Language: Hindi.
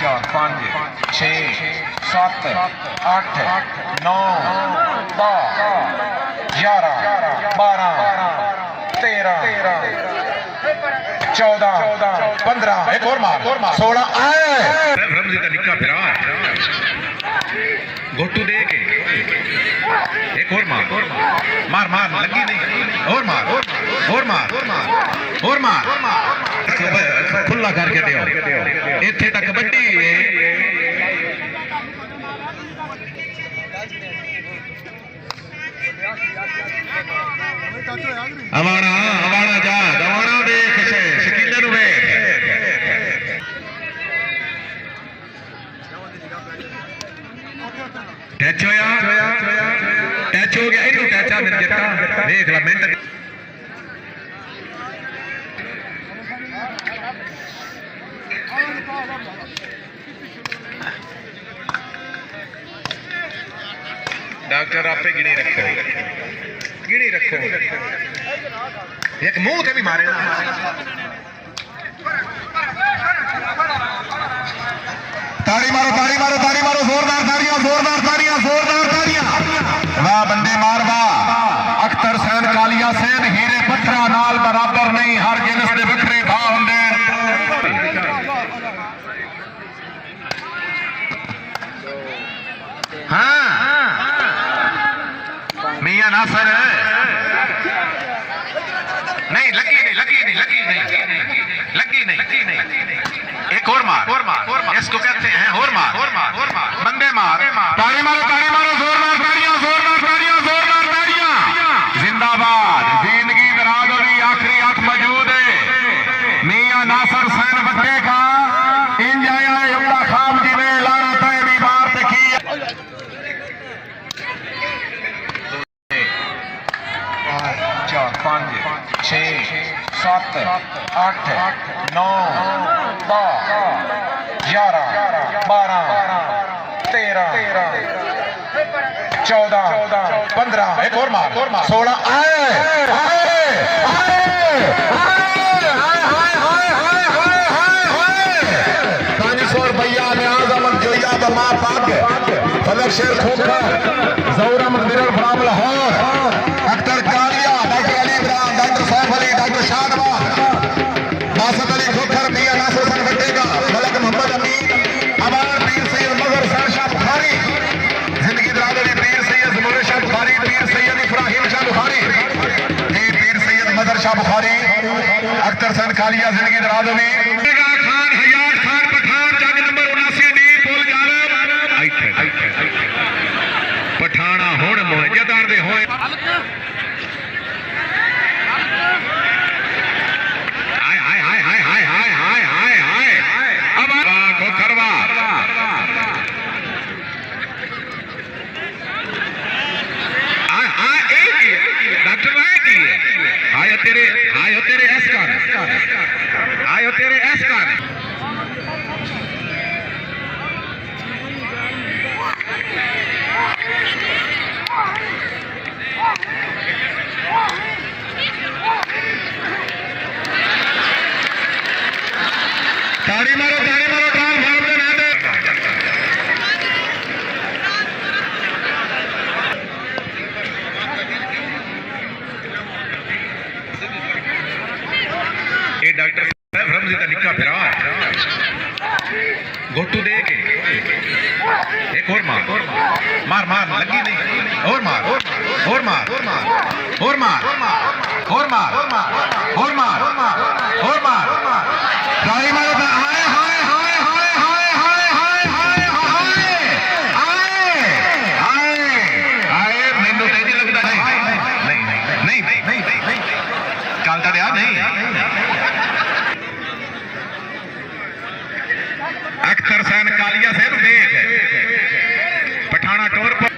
4 5 6 7 8 9 10 11 12 13 14 15 एक और मार 16 रमजी का निक्का फिरा गोटू दे के एक और मार लगी नहीं और मार खुला करके दियो इत्थे तक कबड्डी अवाना जा दवाना देख शकीले नु वे टच हो गया इनू टचा मेरे जट्टा देख ला मिनट डॉक्टर आपे गिनी रखो एक मुंह ते भी मारे ना ताड़ी मारो जोरदार ताड़ियां वाह बंदे मार वाह अख्तर सैन कालिया सैन हीरे पत्थरा नाल बराबर नहीं हर जिनस दे वखरे भाव हुंदे हाँ मियां नासर नहीं लगी नहीं एक और मार इसको कहते हैं और मार बंदे मार ताड़ी मारो जोरदार ताड़ियां जिंदाबाद जिंदगी दराज होगी आखिरी हाथ मौजूद है मियां नासर सैन बट्टे का इंज आया उमदा खाम जी ने लाना तय भी बार देखी 4 5 6 7 8 9 10 11 12 13 14 15 एक और मार 16 भैया ने आजमन जोया बमा पाग फलक शेर खोखा जौरा मंदिर from Lahore Akhtar Kalia doctor Ali Imran doctor Saif Ali doctor Shahnawaz Basat Ali Khokhar Mian Nasir सन बट्टेगा मलक मोहम्मद अमीन अबार पीर सैयद मगर शाह बुखारी जिंदगी दराज अली पीर सैयद जमूर शाह बुखारी पीर सैयद इब्राहिम शाह बुखारी पीर सैयद मदर शाह बुखारी अख्तर सैन कालिया जिंदगी दराज अली पठाना हुण मुहज्जदार दे होए हाय अब खोखरवा डॉक्टर आयो तेरे ऐस का ताड़ी मारो ट्राल फार्म दे नाते ये डॉक्टर साहब रमजी का निक्का फिरा गोटू दे के एक और मार लगी नहीं और मार ताड़ी मारो मैनू तेजी लगता नहीं चलता रहा नहीं अख्तर सैन कालिया से देख पठाना टोर पर